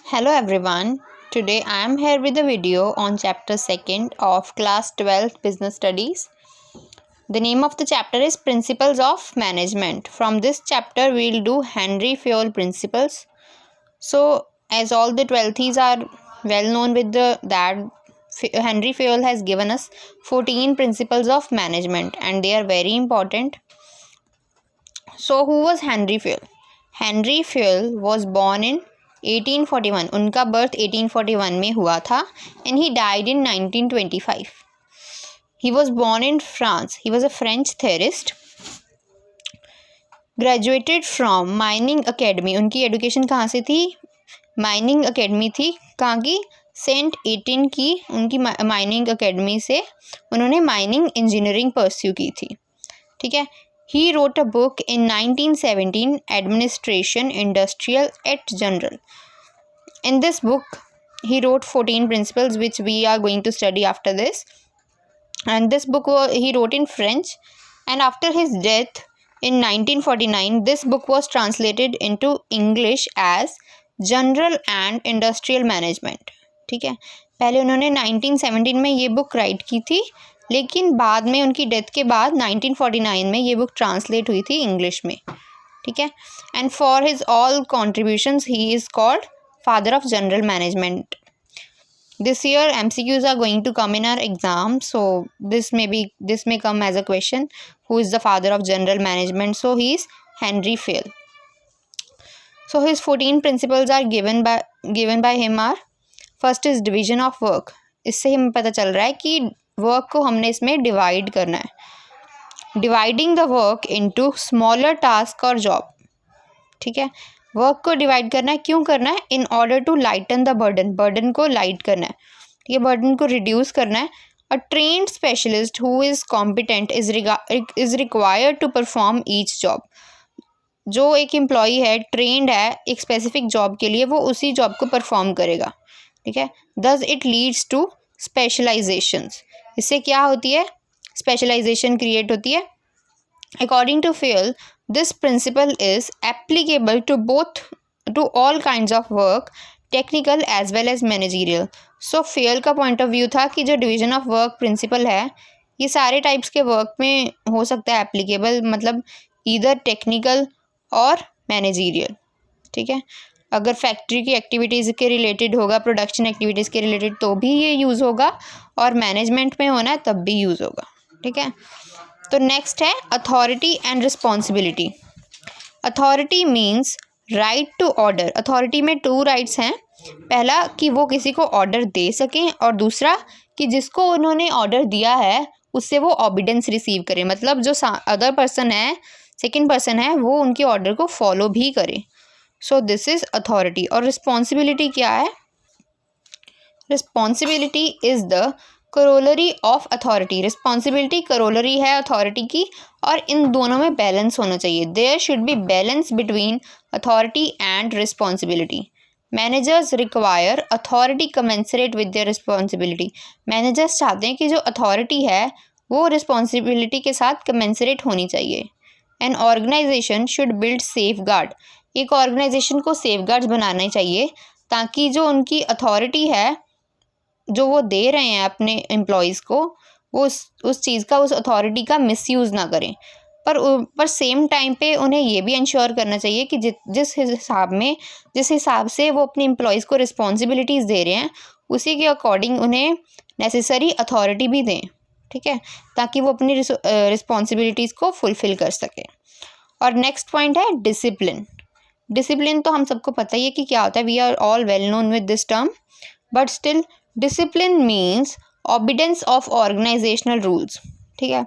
Hello everyone. Today I am here with a video on chapter 2nd of class 12 business studies. The name of the chapter is Principles of Management. From this chapter we will do Henry Fayol principles. So as all the 12th are well known with that Henry Fayol has given us 14 principles of management and they are very important. So who was Henry Fayol? Henry Fayol was born in 1841. उनका birth 1841 में हुआ था and he died in 1925. He was born in France. He was a French theorist. Graduated from Mining Academy. उनकी education कहाँ से थी? Mining academy थी. कहाँ की? सेंट एटिन की उनकी माइनिंग अकेडमी से उन्होंने माइनिंग इंजीनियरिंग परस्यू की थी. ठीक है. He wrote a book in 1917, Administration Industrial et General. In this book, he wrote 14 principles which we are going to study after this. And this book he wrote in French. And after his death in 1949, this book was translated into English as General and Industrial Management. ठीक है. पहले उन्होंने 1917 में ये book right की थी लेकिन बाद में उनकी डेथ के बाद 1949 में ये बुक ट्रांसलेट हुई थी इंग्लिश में. ठीक है. And for his all contributions he is called father of general management. This year MCQs are going to come in our exam, so this may come as a question, who is the father of general management? So he is Henry Fayol. So his 14 principles are given by him are, first is division of work. इससे हमें पता चल रहा है कि work को हमने इसमें डिवाइड करना है. Dividing the work into smaller task और जॉब. ठीक है. वर्क को डिवाइड करना है. क्यों करना है? In order to lighten the burden को लाइट करना है. ये बर्डन को रिड्यूस करना है. A trained specialist who is competent is required to perform each job. जो एक एम्प्लॉई है, ट्रेंड है एक स्पेसिफिक जॉब के लिए, वो उसी जॉब को परफॉर्म करेगा. ठीक है. Thus it leads to specialisations. इससे क्या होती है? स्पेशलाइजेशन क्रिएट होती है. According to Fayol this principle is applicable to all kinds of work, technical as well as managerial. So Fayol का पॉइंट ऑफ व्यू था कि जो डिवीजन ऑफ वर्क प्रिंसिपल है ये सारे टाइप्स के वर्क में हो सकता है एप्लीकेबल, मतलब ईदर टेक्निकल और मैनेजरियल. ठीक है. अगर फैक्ट्री की एक्टिविटीज़ के रिलेटेड होगा, प्रोडक्शन एक्टिविटीज़ के रिलेटेड, तो भी ये यूज़ होगा, और मैनेजमेंट में होना है तब भी यूज़ होगा. ठीक है. तो नेक्स्ट है authority and responsibility. Authority means right to order. Authority में 2 राइट्स हैं. पहला कि वो किसी को ऑर्डर दे सकें, और दूसरा कि जिसको उन्होंने ऑर्डर दिया है उससे वो ऑबिडेंस रिसीव करें. मतलब जो अदर पर्सन है, सेकेंड पर्सन है, वो उनके ऑर्डर को फॉलो भी करे. So this is authority. और रिस्पॉन्सिबिलिटी क्या है? Responsibility is the corollary of authority. Responsibility corollary है अथॉरिटी की, और इन दोनों में बैलेंस होना चाहिए. There should be balance between authority and responsibility. Managers require authority commensurate with their responsibility. Managers चाहते हैं कि जो अथॉरिटी है वो रिस्पॉन्सिबिलिटी के साथ कमेंसरेट होनी चाहिए. An organisation should build safeguard. एक ऑर्गेनाइजेशन को सेफ गार्ड्स बनाने चाहिए ताकि जो उनकी अथॉरिटी है जो वो दे रहे हैं अपने एम्प्लॉयज़ को, वो उस चीज़ का, उस अथॉरिटी का मिसयूज़ ना करें. पर सेम टाइम पे उन्हें ये भी इंश्योर करना चाहिए कि जिस हिसाब से वो अपने एम्प्लॉयज़ को रिस्पॉन्सिबिलिटीज़ दे रहे हैं उसी के अकॉर्डिंग उन्हें नेसेसरी अथॉरिटी भी दें. ठीक है. ताकि वो अपनी रिस्पॉन्सिबिलिटीज़ को फुलफ़िल कर सकें. और नेक्स्ट पॉइंट है डिसिप्लिन. डिसिप्लिन तो हम सबको पता ही है कि क्या होता है. We are all well known with this term, but still discipline means obedience of organisational rules. ठीक है.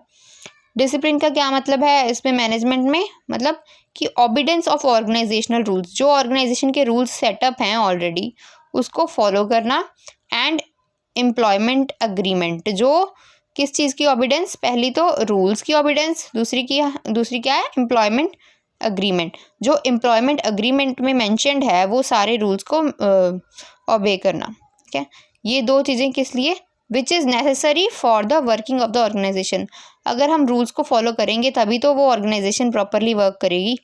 डिसिप्लिन का क्या मतलब है इसमें मैनेजमेंट में? मतलब कि ऑबिडेंस ऑफ ऑर्गेनाइजेशनल रूल्स. जो ऑर्गेनाइजेशन के रूल्स सेटअप हैं ऑलरेडी उसको फॉलो करना. And employment agreement. जो किस चीज़ की ऑबिडेंस? पहली तो रूल्स की ऑबिडेंस, दूसरी क्या है? Employment agreement. जो एम्प्लॉयमेंट अग्रीमेंट में मेंशन्ड है वो सारे रूल्स को ओबे करना. ठीक है. ये 2 चीज़ें किस लिए? Which is necessary for the working of the organisation. अगर हम रूल्स को फॉलो करेंगे तभी तो वो ऑर्गेनाइजेशन प्रॉपरली वर्क करेगी.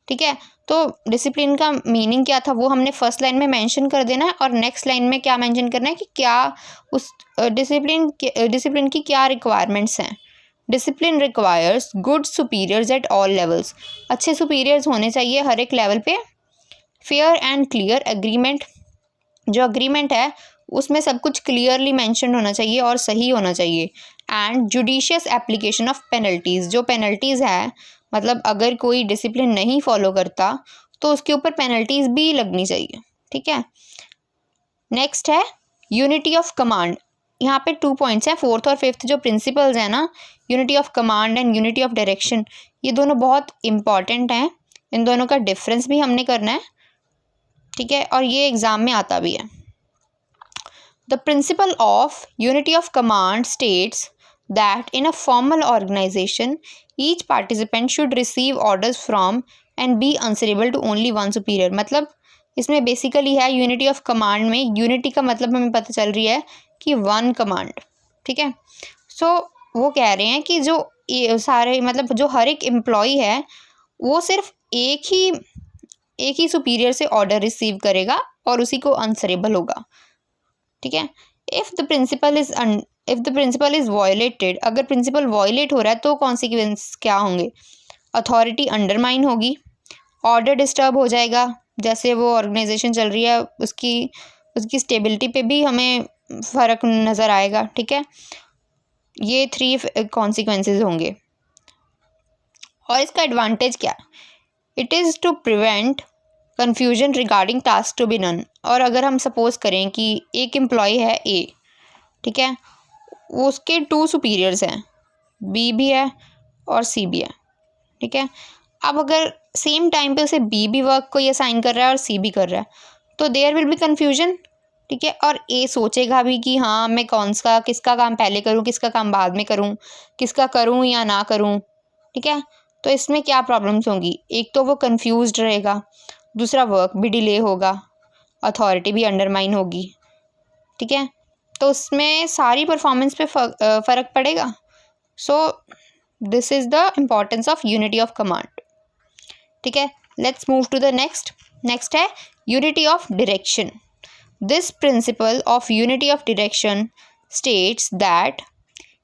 ठीक है. तो डिसिप्लिन का मीनिंग क्या था वो हमने फर्स्ट लाइन में मेंशन कर देना है, और नेक्स्ट लाइन में क्या मेंशन करना है कि क्या उस डिसिप्लिन की क्या रिक्वायरमेंट्स हैं। Discipline requires good superiors at all levels, अच्छे सुपीरियर्स होने चाहिए हर एक लेवल पे। फेयर एंड क्लियर एग्रीमेंट, जो अग्रीमेंट है उसमें सब कुछ क्लियरली मेंशन होना चाहिए और सही होना चाहिए। And judicious application of penalties, जो पेनल्टीज़ है मतलब अगर कोई डिसिप्लिन नहीं फॉलो करता तो उसके ऊपर पेनल्टीज़ भी लगनी चाहिए, ठीक है। नेक्स्ट है यूनिटी ऑफ कमांड। यहाँ पे 2 पॉइंट्स हैं, 4th और 5th जो प्रिंसिपल्स हैं ना, unity of command and unity of direction, ये दोनों बहुत इंपॉर्टेंट हैं। इन दोनों का डिफरेंस भी हमने करना है, ठीक है, और ये एग्ज़ाम में आता भी है। The principle of unity of command states that in a formal organisation each participant should receive orders from and be answerable to only one superior. मतलब इसमें बेसिकली है यूनिटी ऑफ कमांड में, यूनिटी का मतलब हमें पता चल रही है कि वन कमांड, ठीक है। सो वो कह रहे हैं कि जो सारे मतलब जो हर एक एम्प्लॉई है वो सिर्फ एक ही सुपीरियर से ऑर्डर रिसीव करेगा और उसी को आंसरेबल होगा, ठीक है। If the principle is violated, अगर प्रिंसिपल वायलेट हो रहा है तो कॉन्सिक्वेंस क्या होंगे। अथॉरिटी अंडरमाइन होगी, ऑर्डर डिस्टर्ब हो जाएगा, जैसे वो ऑर्गेनाइजेशन चल रही है उसकी स्टेबिलिटी पे भी हमें फ़र्क नज़र आएगा, ठीक है। ये 3 कॉन्सिक्वेंसेस होंगे। और इसका एडवांटेज क्या है, it is to prevent confusion regarding task to be done. और अगर हम सपोज़ करें कि एक एम्प्लॉय है ए, ठीक है, उसके 2 सुपीरियर्स हैं, बी भी है और सी भी है, ठीक है। अब अगर सेम टाइम पे उसे बी भी वर्क को असाइन कर रहा है और सी भी कर रहा है तो देयर विल बी कन्फ्यूजन, ठीक है। और ए सोचेगा भी कि हाँ मैं किसका काम पहले करूँ, किसका काम बाद में करूँ, किसका करूँ या ना करूँ, ठीक है। तो इसमें क्या प्रॉब्लम्स होंगी, एक तो वो कंफ्यूज्ड रहेगा, दूसरा वर्क भी डिले होगा, अथॉरिटी भी अंडरमाइन होगी, ठीक है। तो उसमें सारी परफॉर्मेंस पे फ़र्क पड़ेगा। So this is the importance of unity of command, ठीक है। Let's move to the next है unity of direction. This principle of unity of direction states that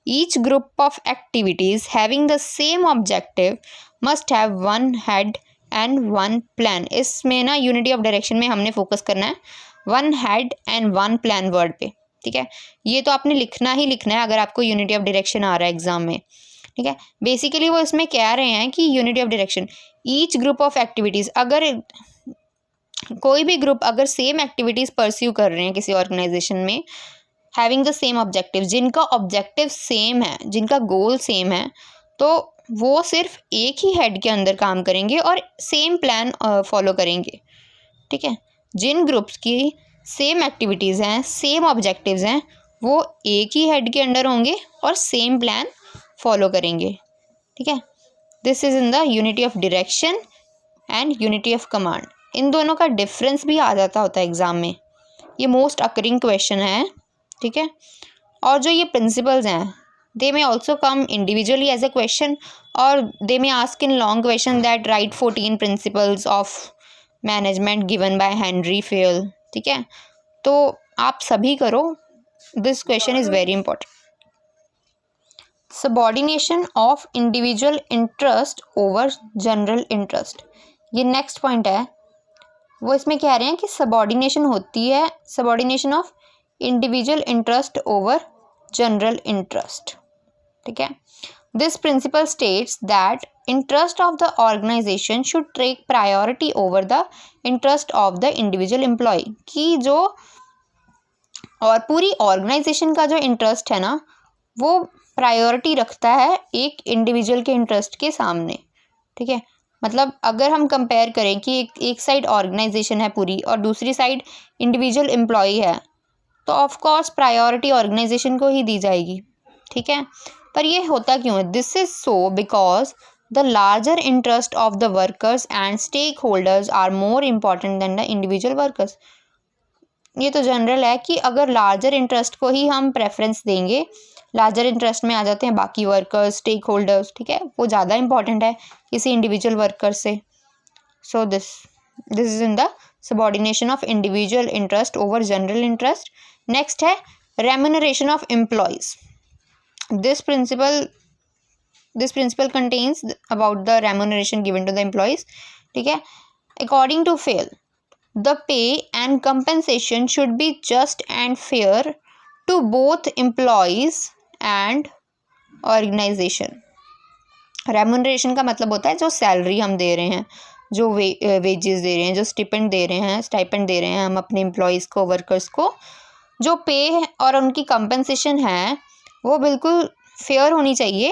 each group of activities having the same objective must have one head and one plan। इसमें ना unity of direction में हमने focus करना है one head and one plan word पे, ठीक है। ये तो आपने लिखना ही लिखना है अगर आपको यूनिटी ऑफ डायरेक्शन आ रहा है एग्जाम में, ठीक है। बेसिकली वो इसमें कह रहे हैं कि unity of direction each group of activities, अगर कोई भी ग्रुप अगर सेम एक्टिविटीज़ परस्यू कर रहे हैं किसी ऑर्गेनाइजेशन में, हैविंग द सेम ऑब्जेक्टिव, जिनका ऑब्जेक्टिव सेम है, जिनका गोल सेम है, तो वो सिर्फ एक ही हेड के अंदर काम करेंगे और सेम प्लान फॉलो करेंगे, ठीक है। जिन ग्रुप्स की सेम एक्टिविटीज़ हैं, सेम ऑब्जेक्टिव्स हैं, वो एक ही हेड के अंडर होंगे और सेम प्लान फॉलो करेंगे, ठीक है। This is in the unity of direction and unity of command. इन दोनों का डिफरेंस भी आ जाता होता है एग्ज़ाम में, ये मोस्ट अकरिंग क्वेश्चन है, ठीक है। और जो ये प्रिंसिपल्स हैं they may also come individually as a question, और they may ask in long question that write 14 principles of management given by Henry Fayol, ठीक है। तो आप सभी करो, this question is very important. Subordination of individual interest over general interest, ये next point है। वो इसमें कह रहे हैं कि सबॉर्डिनेशन होती है, subordination of individual interest over general interest, ठीक है। This principle states that interest of the organisation should take priority over the interest of the individual employee, कि जो और पूरी ऑर्गेनाइजेशन का जो इंटरेस्ट है ना वो प्रायोरिटी रखता है एक इंडिविजुअल के इंटरेस्ट के सामने, ठीक है। मतलब अगर हम कंपेयर करें कि एक साइड ऑर्गेनाइजेशन है पूरी और दूसरी साइड इंडिविजुअल एम्प्लॉय है, तो ऑफ कोर्स प्रायोरिटी ऑर्गेनाइजेशन को ही दी जाएगी, ठीक है। पर ये होता क्यों है, this is so because the larger interest of the workers and stakeholders are more important than the individual workers. ये तो जनरल है कि अगर लार्जर इंटरेस्ट को ही हम प्रेफरेंस देंगे, लार्जर इंटरेस्ट में आ जाते हैं बाकी वर्कर्स, स्टेक होल्डर्स, ठीक है, वो ज़्यादा इंपॉर्टेंट है किसी इंडिविजुअल वर्कर से। So this is in the subordination of individual interest over general interest. Next है remuneration of employees. This principle contains about the remuneration given to the employees. ठीक है. According to Phil, the pay and compensation should be just and fair to both employees and organization. Remuneration का मतलब होता है जो salary हम दे रहे हैं, जो वेजेस दे रहे हैं, जो स्टाइपेंड दे रहे हैं हम अपने एम्प्लॉयज़ को, वर्कर्स को. जो पे और उनकी कंपनसेशन है वो बिल्कुल फेयर होनी चाहिए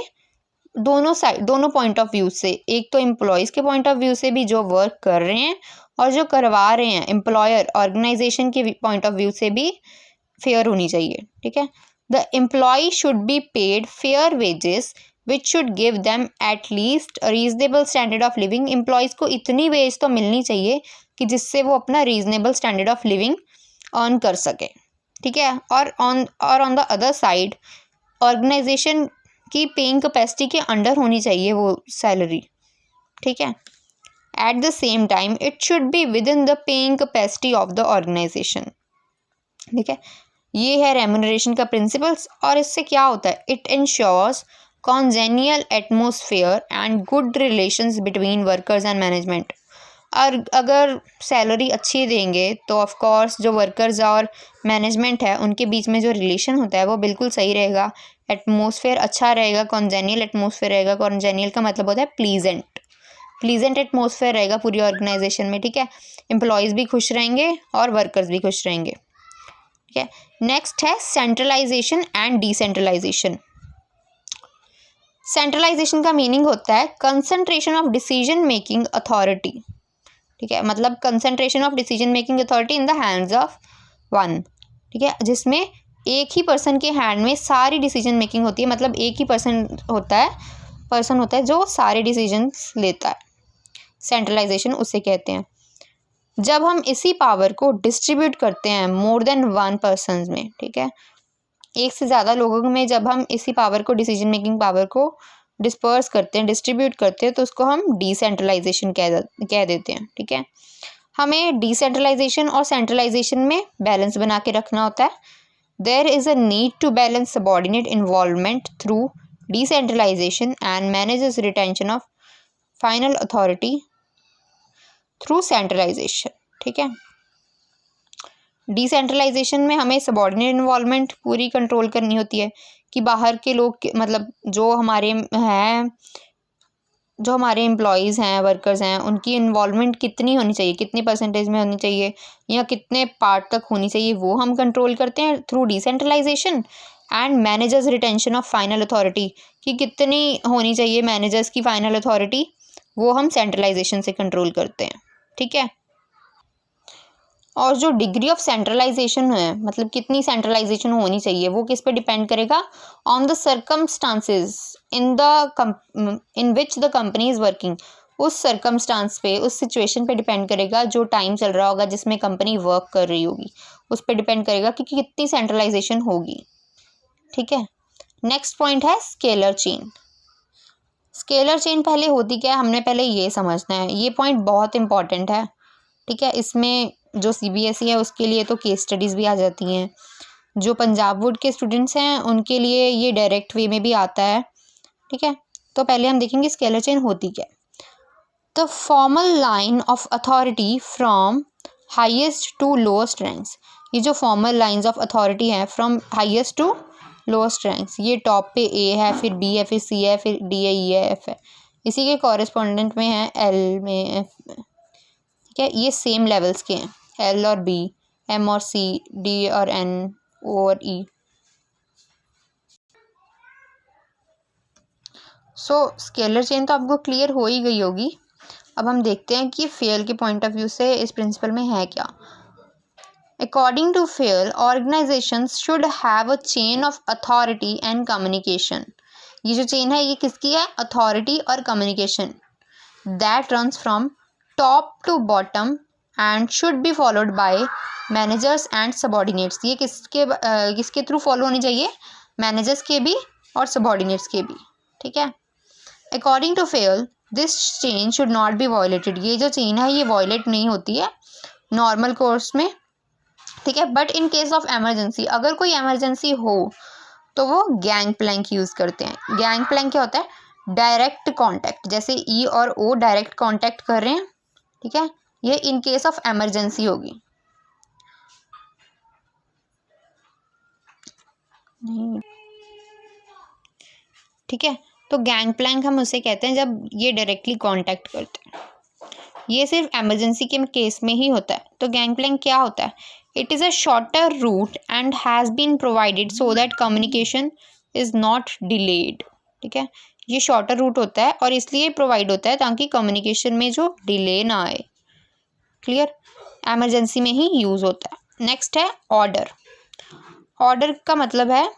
दोनों पॉइंट ऑफ व्यू से. एक तो एम्प्लॉयज़ के पॉइंट ऑफ व्यू से भी जो वर्क कर रहे हैं, और जो करवा रहे हैं एम्प्लॉयर ऑर्गेनाइजेशन के पॉइंट ऑफ व्यू से भी फेयर होनी चाहिए. ठीक है. The employee should be paid fair wages which should give them at least reasonable standard of living. Employees को इतनी वेज तो मिलनी चाहिए कि जिससे वो अपना reasonable standard of living earn कर सके. ठीक है. और on the other side organisation की पेइंग कैपेसिटी के अंडर होनी चाहिए वो सैलरी. ठीक है. At the same time it should be within the paying capacity of the organisation. ठीक है. ये है रेम्यूनरेशन का प्रिंसिपल्स. और इससे क्या होता है, it ensures congenial atmosphere and good relations between workers and management. और अगर सैलरी अच्छी देंगे तो ऑफ कोर्स जो वर्कर्स और मैनेजमेंट है उनके बीच में जो रिलेशन होता है वो बिल्कुल सही रहेगा. एटमोसफेयर अच्छा रहेगा, कॉन्जेनियल एटमोसफेयर रहेगा. कॉन्जेनियल का मतलब होता है प्लीजेंट एटमोसफेयर रहेगा पूरी ऑर्गेनाइजेशन में. ठीक है. एम्प्लॉयज़ भी खुश रहेंगे और वर्कर्स भी खुश रहेंगे. ठीक है. नेक्स्ट है सेंट्रलाइजेशन एंड डिसेंट्रलाइजेशन. सेंट्रलाइजेशन का मीनिंग होता है concentration of decision making authority. ठीक है. मतलब concentration of decision making authority in the hands of one. ठीक है. जिसमें एक ही पर्सन के हैंड में सारी डिसीजन मेकिंग होती है. मतलब एक ही पर्सन होता है जो सारे डिसीजंस लेता है. सेंट्रलाइजेशन उसे कहते हैं. जब हम इसी पावर को डिस्ट्रीब्यूट करते हैं मोर देन वन पर्सन में. ठीक है. एक से ज़्यादा लोगों में जब हम इसी पावर को, डिसीजन मेकिंग पावर को डिस्पर्स करते हैं, डिस्ट्रीब्यूट करते हैं, तो उसको हम डिसेंट्रलाइजेशन कह देते हैं. ठीक है. हमें डिसेंट्रलाइजेशन और सेंट्रलाइजेशन में बैलेंस बना के रखना होता है. There is a need to balance subordinate involvement through decentralisation and managers' retention of final authority through centralisation. ठीक है. डिसेंट्रलाइजेशन में हमें सबॉर्डिनेट इन्वॉल्वमेंट पूरी कंट्रोल करनी होती है कि बाहर के लोग, मतलब जो हमारे एम्प्लॉयज़ हैं, वर्कर्स हैं, उनकी इन्वॉल्वमेंट कितनी होनी चाहिए, कितनी परसेंटेज में होनी चाहिए या कितने पार्ट तक होनी चाहिए, वो हम कंट्रोल करते हैं through decentralisation. And managers' retention of final authority, कि कितनी होनी चाहिए मैनेजर्स की फाइनल अथॉरिटी, वो हम सेंट्रलाइजेशन से कंट्रोल करते हैं. ठीक है. और जो डिग्री ऑफ सेंट्रलाइजेशन है, मतलब कितनी सेंट्रलाइजेशन होनी चाहिए, वो किस पे डिपेंड करेगा, on the circumstances in which the company is working. उस सर्कमस्टांस पे, उस सिचुएशन पे डिपेंड करेगा जो टाइम चल रहा होगा जिसमें कंपनी वर्क कर रही होगी, उस पर डिपेंड करेगा कि कितनी सेंट्रलाइजेशन होगी. ठीक है. नेक्स्ट पॉइंट है स्केलर चेन. स्केलर चेन पहले होती क्या है, हमने पहले ये समझना है. ये पॉइंट बहुत इंपॉर्टेंट है. ठीक है. इसमें जो CBSE है उसके लिए तो केस स्टडीज़ भी आ जाती हैं. जो पंजाब बोर्ड के स्टूडेंट्स हैं उनके लिए ये डायरेक्ट वे में भी आता है. ठीक है. तो पहले हम देखेंगे स्केलर चेन होती क्या. The formal line of authority from highest to lowest ranks. ये जो फॉर्मल लाइंस ऑफ अथॉरिटी हैं from highest to lowest ranks, ये टॉप पे A है, फिर B है, फिर C है, फिर D है, E है, F है. इसी के कॉरेस्पॉन्डेंट में है L में F में. ठीक है. ये सेम लेवल्स के हैं, L और B, M और C, D और N, O और E. सो स्केलर चेन तो आपको क्लियर हो ही गई होगी. अब हम देखते हैं कि फेल के पॉइंट ऑफ व्यू से इस प्रिंसिपल में है क्या. According to Fayol, organisations should have a chain of authority and communication. ये जो चेन है ये किसकी है, अथॉरिटी और communication. That runs from top to bottom and should be followed by managers and subordinates. ये किसके थ्रू फॉलो होनी चाहिए, मैनेजर्स के भी और सबॉर्डिनेट्स के भी. ठीक है. According to Fayol, this chain should not be violated, ये जो चेन है ये वायलेट नहीं होती है नॉर्मल कोर्स में, ठीक है। But in case of emergency, अगर कोई एमरजेंसी हो तो वो गैंग प्लैंक यूज़ करते हैं। गैंग प्लैंक क्या होता है? डायरेक्ट कॉन्टैक्ट, जैसे ई और ओ डायरेक्ट कॉन्टैक्ट कर रहे हैं, ठीक है, ये इन केस ऑफ एमरजेंसी होगी। नहीं, ठीक है, तो गैंग प्लैंक हम उसे कहते हैं जब ये डायरेक्टली कांटेक्ट करते हैं। ये सिर्फ इमरजेंसी के केस में ही होता है। तो गैंग प्लैंक क्या होता है? It is a shorter route and has been provided so that communication is not delayed, ठीक है। ये शॉर्टर रूट होता है और इसलिए प्रोवाइड होता है ताकि कम्युनिकेशन में जो डिले ना आए। क्लियर? एमरजेंसी में ही यूज़ होता है। नेक्स्ट है ऑर्डर। ऑर्डर का मतलब है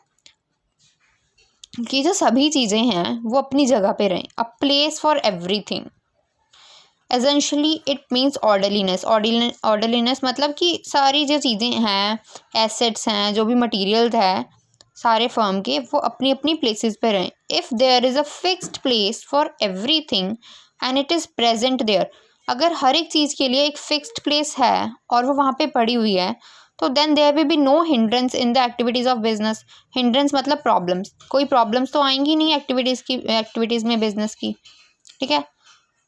कि जो सभी चीज़ें हैं वो अपनी जगह पे रहें, a place for everything. Essentially it means orderliness. Orderliness मतलब कि सारी जो चीज़ें हैं, एसेट्स हैं, जो भी मटेरियल है सारे फर्म के, वो अपनी अपनी प्लेसेस पे रहें। If there is a fixed place for everything and it is present there, अगर हर एक चीज़ के लिए एक फिक्स्ड प्लेस है और वो वहाँ पे पड़ी हुई है, तो then there will be no hindrance in the activities of business. Hindrance मतलब प्रॉब्लम्स, कोई प्रॉब्लम्स तो आएंगी नहीं एक्टिविटीज़ में बिजनेस की, ठीक है।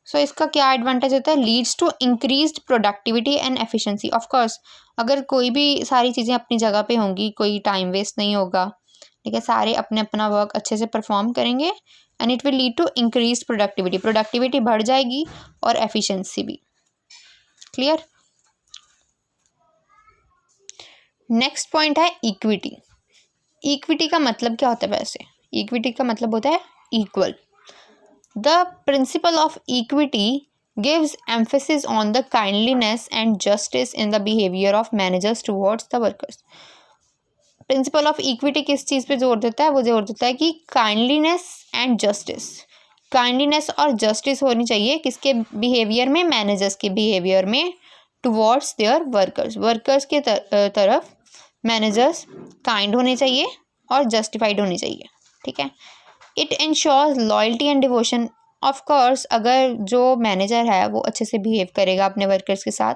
सो इसका क्या एडवांटेज होता है? Leads to increased productivity and efficiency. Of course अगर कोई भी सारी चीज़ें अपनी जगह पे होंगी, कोई टाइम वेस्ट नहीं होगा, ठीक है, सारे अपने अपना वर्क अच्छे से परफॉर्म करेंगे and it will lead to increase productivity. Productivity बढ़ जाएगी और एफिशिएंसी भी। क्लियर? नेक्स्ट पॉइंट है इक्विटी। इक्विटी का मतलब क्या होता है? वैसे इक्विटी का मतलब होता है equal. The principle of equity gives emphasis on the kindliness and justice in the behavior of managers towards the workers. Principle of equity किस चीज़ पे जोर देता है? वो जोर देता है कि काइंडलीनेस एंड जस्टिस, काइंडलीनेस और जस्टिस होनी चाहिए किसके बिहेवियर में? मैनेजर्स के बिहेवियर में टुवर्ड्स देयर वर्कर्स। वर्कर्स के तरफ मैनेजर्स काइंड होने चाहिए और जस्टिफाइड होने चाहिए, ठीक है। It ensures loyalty and devotion. Of course अगर जो मैनेजर है वो अच्छे से बिहेव करेगा अपने वर्कर्स के साथ,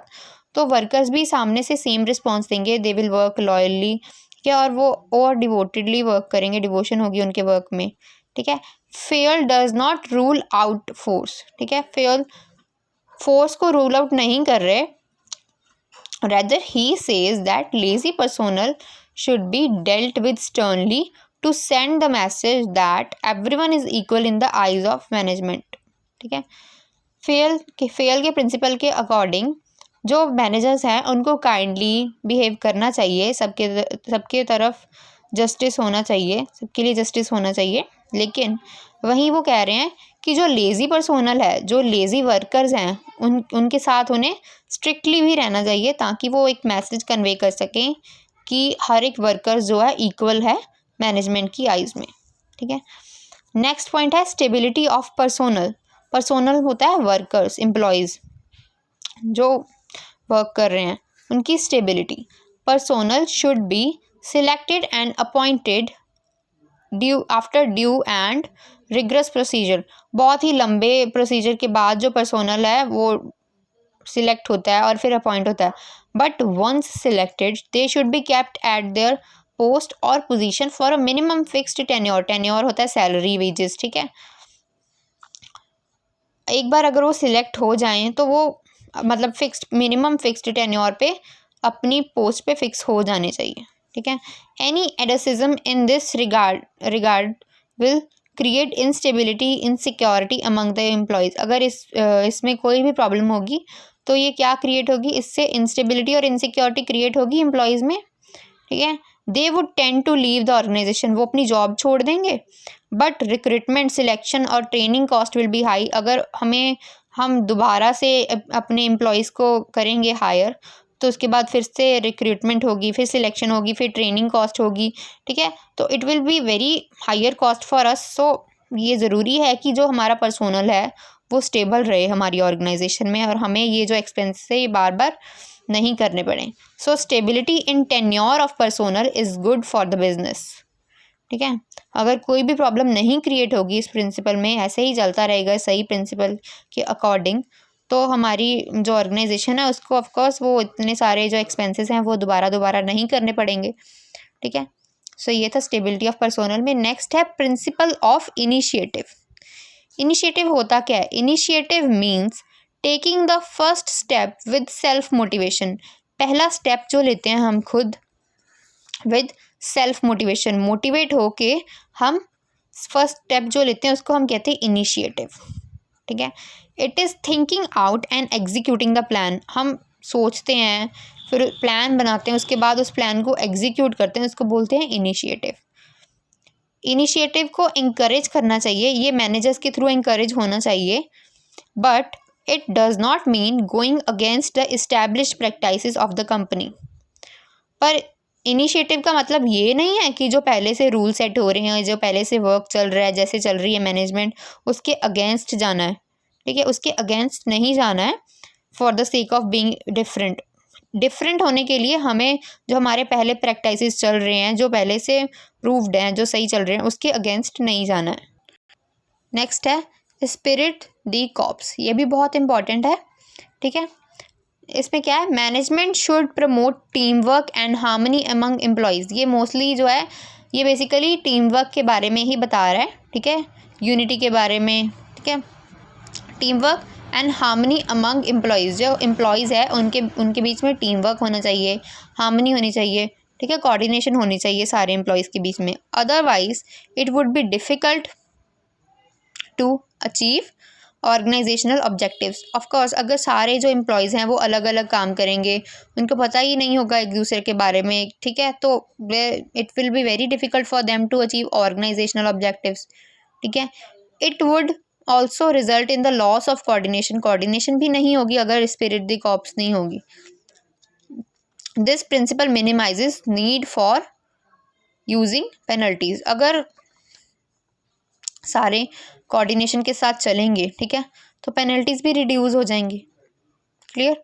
तो वर्कर्स भी सामने से सेम रिस्पॉन्स देंगे। दे विल वर्क लॉयली, क्या, और वो और डिवोटेडली वर्क करेंगे, डिवोशन होगी उनके वर्क में, ठीक है। Fair does not rule out force, ठीक है, फेयर फोर्स को रूल आउट नहीं कर रहे, rather he says that lazy personnel should be dealt with sternly to send the message that everyone is equal in the eyes of management, ठीक है। Fail के principal के अकॉर्डिंग जो managers हैं उनको काइंडली बिहेव करना चाहिए, सबके तरफ जस्टिस होना चाहिए, सबके लिए जस्टिस होना चाहिए। लेकिन वहीं वो कह रहे हैं कि जो लेज़ी पर्सोनल है, जो लेज़ी वर्कर्स हैं, उनके साथ उन्हें स्ट्रिक्टली भी रहना चाहिए ताकि वो एक मैसेज कन्वे कर सकें कि हर एक वर्कर जो है इक्वल है मैनेजमेंट की आइज़ में, ठीक है। नेक्स्ट पॉइंट है स्टेबिलिटी ऑफ पर्सोनल। पर्सोनल होता है वर्कर्स, एम्प्लॉयज़ जो वर्क कर रहे हैं, उनकी stability. Personnel should be selected and appointed after due and rigorous procedure. बहुत ही लंबे प्रोसीजर के बाद जो पर्सोनल है वो सिलेक्ट होता है और फिर अपॉइंट होता है। But once selected they should be kept at their post और position for a minimum fixed tenure. Tenure होता है सैलरी, वेजेस, ठीक है। एक बार अगर वो सिलेक्ट हो जाएं तो वो मतलब फिक्स्ड, मिनिमम फिक्स्ड टेन्योर पे अपनी पोस्ट पे फिक्स हो जाने चाहिए, ठीक है। Any adhocism in this regard will create instability, insecurity among the employees. अगर इसमें कोई भी प्रॉब्लम होगी तो ये क्या क्रिएट होगी? इससे इंस्टेबिलिटी और इनसिक्योरिटी क्रिएट होगी एम्प्लॉयज़ में, ठीक है। They would tend to leave the organisation, वो अपनी जॉब छोड़ देंगे। बट रिक्रूटमेंट, सिलेक्शन और training cost will be high. अगर हम दोबारा से अपने एम्प्लॉयज़ को करेंगे हायर, तो उसके बाद फिर से रिक्रूटमेंट होगी, फिर सिलेक्शन होगी, फिर ट्रेनिंग कॉस्ट होगी, ठीक है। तो it will be very higher cost for us. So ये ज़रूरी है कि जो हमारा पर्सोनल है वो स्टेबल रहे हमारी ऑर्गेनाइजेशन में और हमें ये जो एक्सपेंस है ये बार बार नहीं करने पड़े। So stability in tenure of personnel is good for the business, ठीक है। अगर कोई भी प्रॉब्लम नहीं क्रिएट होगी इस प्रिंसिपल में, ऐसे ही चलता रहेगा सही प्रिंसिपल के अकॉर्डिंग, तो हमारी जो ऑर्गेनाइजेशन है उसको ऑफकोर्स वो इतने सारे जो एक्सपेंसेस हैं वो दोबारा नहीं करने पड़ेंगे। ठीक है। सो ये था स्टेबिलिटी ऑफ पर्सोनल में। नेक्स्ट है प्रिंसिपल ऑफ इनिशिएटिव। इनिशिएटिव होता क्या है? Initiative means taking the first step with self motivation. पहला स्टेप जो लेते हैं हम खुद विद सेल्फ मोटिवेशन, मोटिवेट होके हम फर्स्ट स्टेप जो लेते हैं उसको हम कहते हैं इनिशिएटिव। ठीक है। It is thinking out and executing the plan. हम सोचते हैं, फिर प्लान बनाते हैं, उसके बाद उस प्लान को एग्जीक्यूट करते हैं, उसको बोलते हैं इनिशिएटिव। इनिशिएटिव को इंकरेज करना चाहिए, ये मैनेजर्स के थ्रू इंकरेज होना चाहिए, but it does not mean going against the established practices of the company. पर इनिशिएटिव का मतलब ये नहीं है कि जो पहले से रूल सेट हो रहे हैं, जो पहले से वर्क चल रहा है, जैसे चल रही है मैनेजमेंट, उसके अगेंस्ट जाना है। ठीक है, उसके अगेंस्ट नहीं जाना है for the sake of being different. Different होने के लिए हमें जो हमारे पहले प्रैक्टिसेस चल रहे हैं, जो पहले से प्रूव्ड हैं, जो सही चल रहे हैं, उसके अगेंस्ट नहीं जाना है। नेक्स्ट है स्पिरिट द कॉर्प्स। ये भी बहुत इंपॉर्टेंट है। ठीक है। इसमें क्या है? Management should promote team work and harmony among employees. ये मोस्टली जो है ये बेसिकली टीम वर्क के बारे में ही बता रहा है। ठीक है, यूनिटी के बारे में। ठीक है, team work and harmony among employees. जो एम्प्लॉयज़ है उनके बीच में टीम वर्क होना चाहिए, हार्मनी होनी चाहिए। ठीक है, कोऑर्डिनेशन होनी चाहिए सारे एम्प्लॉयज़ के बीच में। Otherwise it would be difficult to achieve organisational objectives. Of course अगर सारे जो एम्प्लॉयज़ हैं वो अलग अलग काम करेंगे, उनको पता ही नहीं होगा एक दूसरे के बारे में, ठीक है, तो it will be very difficult for them to achieve organisational objectives. ठीक है। It would also result in the loss of coordination. Coordination भी नहीं होगी अगर स्पिरिट द कॉर्प्स नहीं होगी। This principle minimises need for using penalties. अगर सारे कोऑर्डिनेशन के साथ चलेंगे, ठीक है, तो पेनल्टीज भी रिड्यूस हो जाएंगी। क्लियर?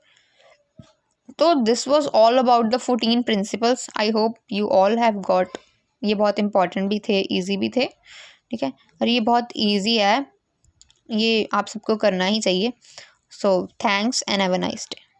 तो this was all about the 14 principles. I hope you all have got. ये बहुत इंपॉर्टेंट भी थे, इजी भी थे। ठीक है, और ये बहुत इजी है, ये आप सबको करना ही चाहिए। So thanks and have a nice day.